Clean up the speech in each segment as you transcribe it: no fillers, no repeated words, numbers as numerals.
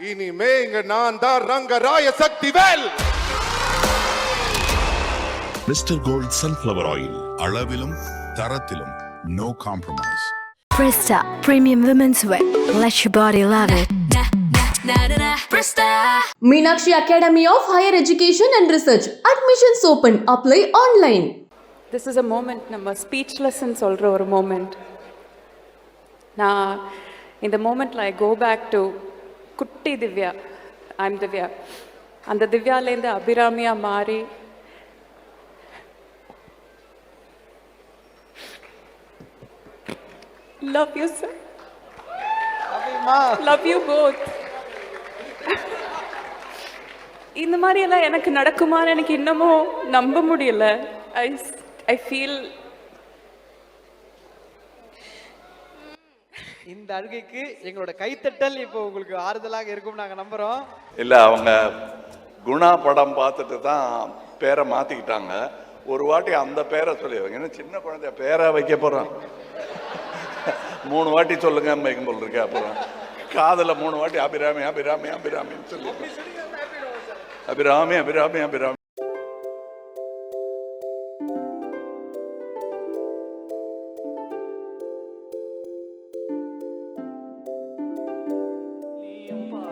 இனிமே இங்க நான் தான் Rangaraya Sakthivel. Mister gold sunflower oil, அளவிலும் தரத்திலும் no compromise. Presta Premium Women's Wear. Let your body love it. Meenakshi Academy of Higher Education and Research. Admissions open. Apply online. This is a moment, நம்ம speechless சொல்கிற ஒரு moment. நான் இந்த மூமெண்ட்டில் ஐ go back to குட்டி Divya. I'm Divya. அந்த திவ்யாலேருந்து அபிராமியாக மாறி love you sir, love you both. இந்த மாதிரி எல்லாம் எனக்கு நடக்குமான்னு எனக்கு இன்னமும் நம்ப முடியல. I feel இந்த அழுகைக்கு எங்களோட கைத்தட்டல் இப்போ உங்களுக்கு ஆறுதலாக இருக்கும் நாங்க நம்புறோம். இல்லை, அவங்க குணா படம் பார்த்துட்டு தான் பேரை மாற்றிக்கிட்டாங்க. ஒரு வாட்டி அந்த பேரை சொல்லிடுவாங்க. ஏன்னா சின்ன குழந்தைய பேரை வைக்க போகிறான். 3 வாட்டி சொல்லுங்க வைக்கும் போல் இருக்கு. அப்புறம் காதில் 3 வாட்டி அபிராமி அபிராமி அபிராமின்னு சொல்லி அபிராமி அபிராமி அபிராமி.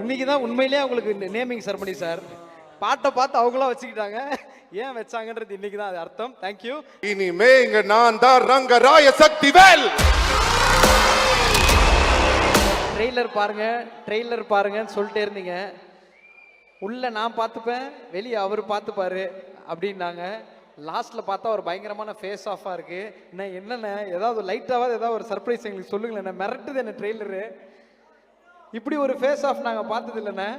இன்னைக்கு தான் உண்மையிலேயே அவங்களுக்கு நேமிங் செரமனி சார். பாட்டை பார்த்து அவங்களாம் வச்சுக்கிட்டாங்க. ஏன் வச்சாங்கன்றது இன்னைக்கு தான் அது அர்த்தம். தேங்க்யூ. இனிமே இங்க நான் தான் ரங்கராய சக்திவேல். ட்ரெய்லர் பாருங்கன்னு சொல்லிட்டே இருந்தீங்க. உள்ள நான் பார்த்துப்பேன், வெளியே அவர் பார்த்துப்பாரு அப்படின்னாங்க. லாஸ்ட்ல பார்த்தா ஒரு பயங்கரமான ஃபேஸ் ஆஃபா இருக்கு. என்னென்ன ஏதாவது லைட்டாவது ஏதாவது ஒரு சர்ப்ரைஸ் எங்களுக்கு சொல்லுங்களேன். என்ன மிரட்டுது என்ன ட்ரெய்லரு. இப்படி ஒரு ஃபேஸ் ஆஃப் நாங்கள் பார்த்தது இல்லைண்ணே.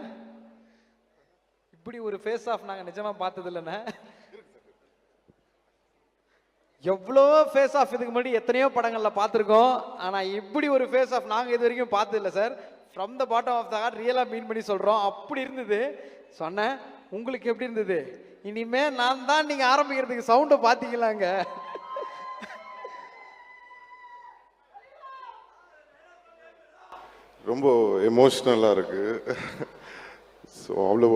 இப்படி ஒரு ஃபேஸ் ஆஃப் நாங்கள் நிஜமாக பார்த்தது இல்லைண்ணே. எவ்வளோ ஃபேஸ் ஆஃப் இதுக்கு முன்னாடி எத்தனையோ படங்களில் பார்த்துருக்கோம். ஆனால் இப்படி ஒரு ஃபேஸ் ஆஃப் நாங்கள் இது வரைக்கும் பார்த்தது இல்லை sir. From the bottom of the heart ரியலாக மீன் பண்ணி சொல்கிறோம். அப்படி இருந்தது சொன்னேன். உங்களுக்கு எப்படி இருந்தது? இனிமே நான் தான் நீங்கள் ஆரம்பிக்கிறதுக்கு சவுண்டை பார்த்தீங்களாங்க. ரொம்ப எமோஷ்னலாக இருக்குது. ஸோ அவ்வளோ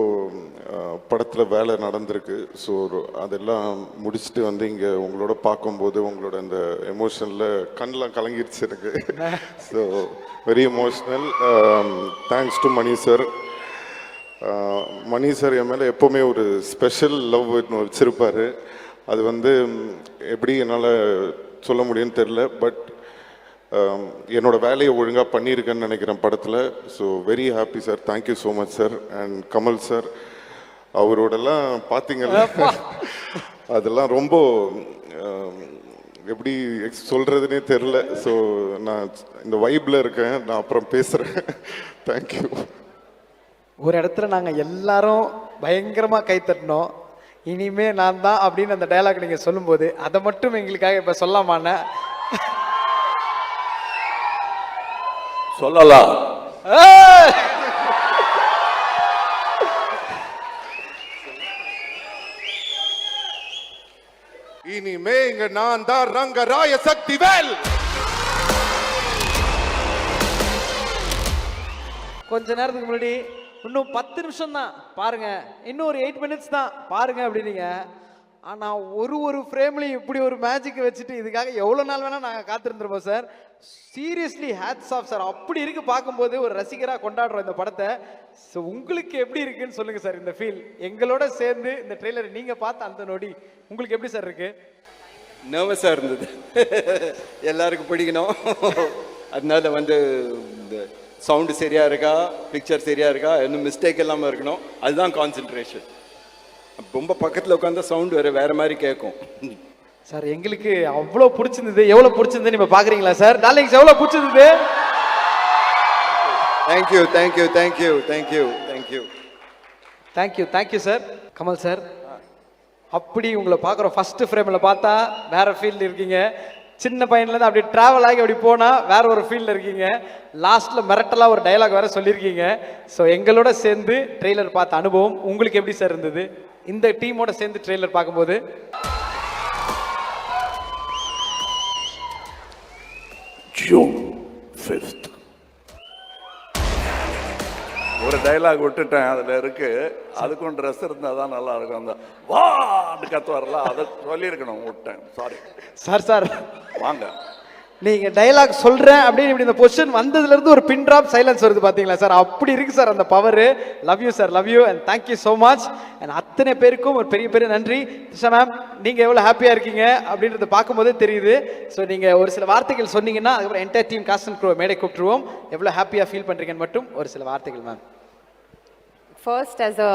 படத்தில் வேலை நடந்திருக்கு. ஸோ அதெல்லாம் முடிச்சுட்டு வந்து இங்கே உங்களோட பார்க்கும்போது உங்களோட அந்த எமோஷனில் கண்ணெலாம் கலங்கிடுச்சு எனக்கு. So very emotional. Thanks to Mani sir. Mani sir என் மேலே எப்போவுமே ஒரு ஸ்பெஷல் லவ் வச்சுருப்பார். அது வந்து எப்படி என்னால் சொல்ல முடியும்னு தெரில. பட் என்னோட வேலையை ஒழுங்காக பண்ணியிருக்கேன்னு நினைக்கிறேன் படத்தில். So very happy sir. Thank you so much sir. And Kamal sir அவரோடலாம் பார்த்தீங்கன்னா அதெல்லாம் ரொம்ப எப்படி சொல்கிறதுனே தெரில. ஸோ நான் இந்த வைப்பில் இருக்கேன். நான் அப்புறம் பேசுகிறேன். தேங்க்யூ. ஒரு இடத்துல நாங்கள் எல்லாரும் பயங்கரமாக கைத்தட்டினோம். இனிமே நான் தான் அப்படின்னு அந்த டயலாக் நீங்கள் சொல்லும்போது அதை மட்டும் எங்களுக்காக இப்போ சொல்லாமாண்ணே? சொல்லலாம். இனிமே இங்க நான் தான் ரங்கராய சக்திவேல். கொஞ்ச நேரத்துக்கு முன்னாடி இன்னும் 10 நிமிஷம் தான் பாருங்க, இன்னும் ஒரு 8 மினிட்ஸ் தான் பாருங்க அப்படின்னீங்க. ஆனால் ஒரு ஃப்ரேம்லையும் இப்படி ஒரு மேஜிக் வச்சுட்டு இதுக்காக எவ்வளோ நாள் வேணால் நாங்கள் காத்திருந்துருப்போம் sir. Seriously hats off sir. அப்படி இருக்கு பார்க்கும்போது ஒரு ரசிகராக கொண்டாடுறோம் இந்த படத்தை. ஸோ உங்களுக்கு எப்படி இருக்குன்னு சொல்லுங்கள் சார். இந்த ஃபீல் எங்களோட சேர்ந்து இந்த ட்ரெய்லரை நீங்கள் பார்த்த அந்த நொடி உங்களுக்கு எப்படி சார் இருக்கு? நர்வஸாக இருந்தது. எல்லாருக்கும் பிடிக்கணும். அதனால வந்து இந்த சவுண்டு சரியாக இருக்கா, பிக்சர் சரியாக இருக்கா, இன்னும் மிஸ்டேக் இல்லாமல் இருக்கணும். அதுதான் கான்சென்ட்ரேஷன். ரொம்ப பக்கத்தில் உட்காந்தா சவுண்டு வேற மாதிரி கேட்கும் சார். எங்களுக்கு அவ்வளோ பிடிச்சிருந்தது. எவ்வளோ பிடிச்சிருந்தது நீங்கள் பார்க்குறீங்களா சார்? டார்லிங்ஸ் எவ்வளோ பிடிச்சிருந்தது? Thank you thank you thank you thank you thank you thank you thank you sir. Kamal sir, அப்படி உங்களை பார்க்குறோம். ஃபஸ்ட்டு ஃப்ரேமில் பார்த்தா வேற ஃபீல்டு இருக்கீங்க. சின்ன பையன்லேருந்து அப்படி ட்ராவல் ஆகி அப்படி போனால் வேற ஒரு ஃபீல்டில் இருக்கீங்க. லாஸ்ட்டில் மிரட்டலாக ஒரு டைலாக் வேற சொல்லியிருக்கீங்க. ஸோ எங்களோட சேர்ந்து ட்ரெய்லர் பார்த்த அனுபவம் உங்களுக்கு எப்படி சார் இருந்தது? இந்த டீமோட சேர்ந்து ட்ரெய்லர் பார்க்கும்போது June 5th. ஒரு டைலாக் விட்டுட்டேன், அதில் இருக்கு. அதுக்கும் ட்ரெஸ் இருந்தால் தான் நல்லா இருக்கும். அந்த வான்னு கத்துவார்ல, அதை சொல்லியிருக்கணும், விட்டேன். சாரி சார் வாங்க. நீங்கள் டைலாக் சொல்கிறேன் அப்படின்னு இப்படி இந்த பொசிஷன் வந்ததுலேருந்து ஒரு பின் ட்ராப் சைலன்ஸ் வருது பார்த்தீங்களா சார், அப்படி இருக்கு சார் அந்த power. Love you sir, love you and thank you so much. And அத்தனை பேருக்கும் ஒரு பெரிய பெரிய நன்றி. திஷா மேம், நீங்கள் எவ்வளோ ஹாப்பியாக இருக்கீங்க அப்படின்றத பார்க்கும்போதே தெரியுது. ஸோ நீங்கள் ஒரு சில வார்த்தைகள் சொன்னீங்கன்னா அதுக்கப்புறம் entire team cast and crew மேடை கூப்பிட்டுருவோம். எவ்வளோ ஹாப்பியாக ஃபீல் பண்ணுறீங்கன்னு மட்டும் ஒரு சில வார்த்தைகள் ma'am. First, as a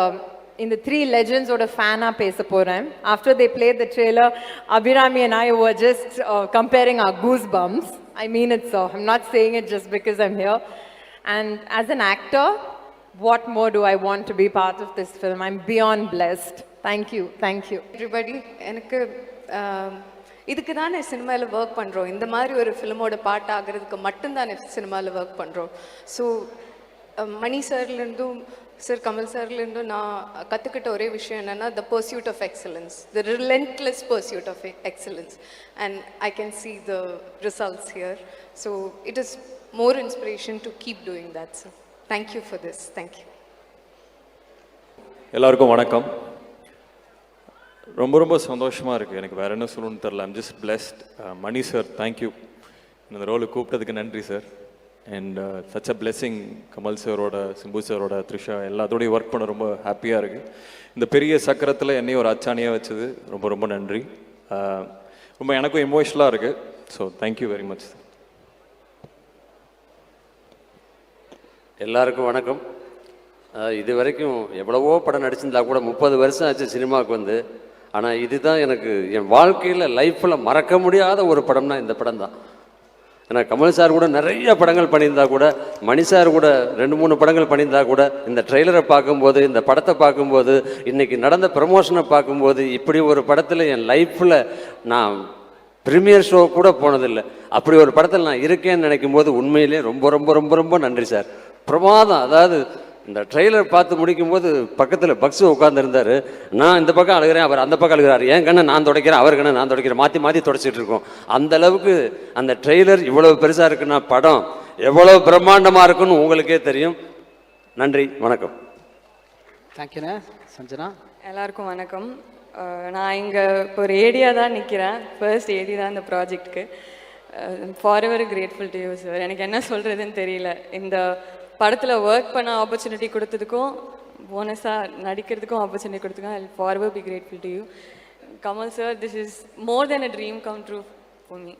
in the three legends oda fan ah pesa poren. After they played the trailer, Abhirami and I were just comparing our goosebumps. I mean it, so I'm not saying it just because I'm here. And as an actor, what more do I want to be part of this film? I'm beyond blessed. Thank you everybody. எனக்கு இதுக்கு தானே சினிமாவில் work பண்ணுறோம், இந்த மாதிரி ஒரு ஃபிலிமோட part ஆகிறதுக்கு மட்டும்தானே சினிமாவில் ஒர்க் பண்ணுறோம். ஸோ மணி சார்லேருந்தும் சார் கமல் சார்லேருந்தும் நான் கற்றுக்கிட்ட ஒரே விஷயம் என்னென்னா, the pursuit of excellence, the relentless pursuit of excellence, and I can see the results here. So it is more inspiration to keep doing that. So thank you for this. Thank you. எல்லாருக்கும் வணக்கம். ரொம்ப ரொம்ப சந்தோஷமாக இருக்குது. எனக்கு வேறு என்ன சொல்லணும்னு தெரில. I'm just blessed. Mani sir, thank you. இந்த ரோலுக்கு கூப்பிட்டதுக்கு நன்றி sir. And such a blessing. Kamal சாரோட, சிம்பு சாரோட, த்ரிஷா எல்லாத்தோடையும் ஒர்க் பண்ண ரொம்ப ஹாப்பியாக இருக்குது. இந்த பெரிய சக்கரத்தில் என்னையும் ஒரு அச்சாணியாக வச்சது ரொம்ப ரொம்ப நன்றி. ரொம்ப எனக்கும் எமோஷ்னலாக இருக்குது. So thank you very much sir. எல்லாருக்கும் வணக்கம். இது வரைக்கும் எவ்வளவோ படம் நடிச்சிருந்தா கூட 30 வருஷம் ஆச்சு சினிமாவுக்கு வந்து. ஆனால் இதுதான் எனக்கு என் வாழ்க்கையில் லைஃப்பில் மறக்க முடியாத ஒரு படம்னா இந்த படம் தான். ஏன்னா கமல் சார் கூட நிறைய படங்கள் பண்ணியிருந்தா கூட, மணி சார் கூட 2-3 படங்கள் பண்ணியிருந்தா கூட, இந்த ட்ரெய்லரை பார்க்கும்போது, இந்த படத்தை பார்க்கும்போது, இன்றைக்கி நடந்த ப்ரமோஷனை பார்க்கும்போது, இப்படி ஒரு படத்தில் என் லைஃப்பில் நான் ப்ரீமியர் ஷோ கூட போனதில்லை. அப்படி ஒரு படத்தில் நான் இருக்கேன்னு நினைக்கும் போது உண்மையிலே ரொம்ப ரொம்ப ரொம்ப ரொம்ப நன்றி சார். பிரமாதம். அதாவது இந்த ட்ரெய்லர் பார்த்து முடிக்கும்போது பக்கத்தில் பக்ஸு உட்காந்துருந்தார். நான் இந்த பக்கம் அழுகிறேன், அவர் அந்த பக்கம் அழுகிறார். என் கண்ணை நான் துடைக்கிறேன், அவர் கண்ணை நான் துடைக்கிறேன், மாற்றி மாற்றி துடைச்சிட்டு இருக்கோம். அந்த அளவுக்கு அந்த ட்ரெய்லர் இவ்வளோ பெருசாக இருக்குன்னா படம் எவ்வளோ பிரம்மாண்டமாக இருக்குன்னு உங்களுக்கே தெரியும். நன்றி, வணக்கம். தேங்க்யூண்ணே. சஞ்சனா. எல்லாருக்கும் வணக்கம். நான் இங்கே இப்போ ஒரு ஏடியாக தான் நிற்கிறேன். ஃபர்ஸ்ட் ஏடி தான் இந்த ப்ராஜெக்ட்டுக்கு. Forever grateful to you sir. எனக்கு என்ன சொல்கிறதுன்னு தெரியல. இந்த படத்தில் ஒர்க் பண்ண ஆப்பர்ச்சுனிட்டி கொடுத்ததுக்கும், போனஸாக நடிக்கிறதுக்கும் ஆப்பர்ச்சுனிட்டி கொடுத்ததுக்கும், I forever be grateful to you. Kamal sir, this is more then a dream come true for me.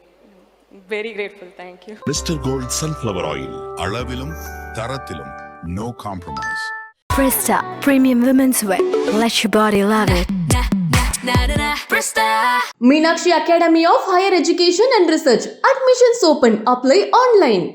Very grateful. Thank you. Mister gold sunflower oil, அளவிலும் தரத்திலும் no compromise. Presta Premium Women's Wear. Let your body love it. Meenakshi Academy of Higher Education and Research. Admissions open. Apply online.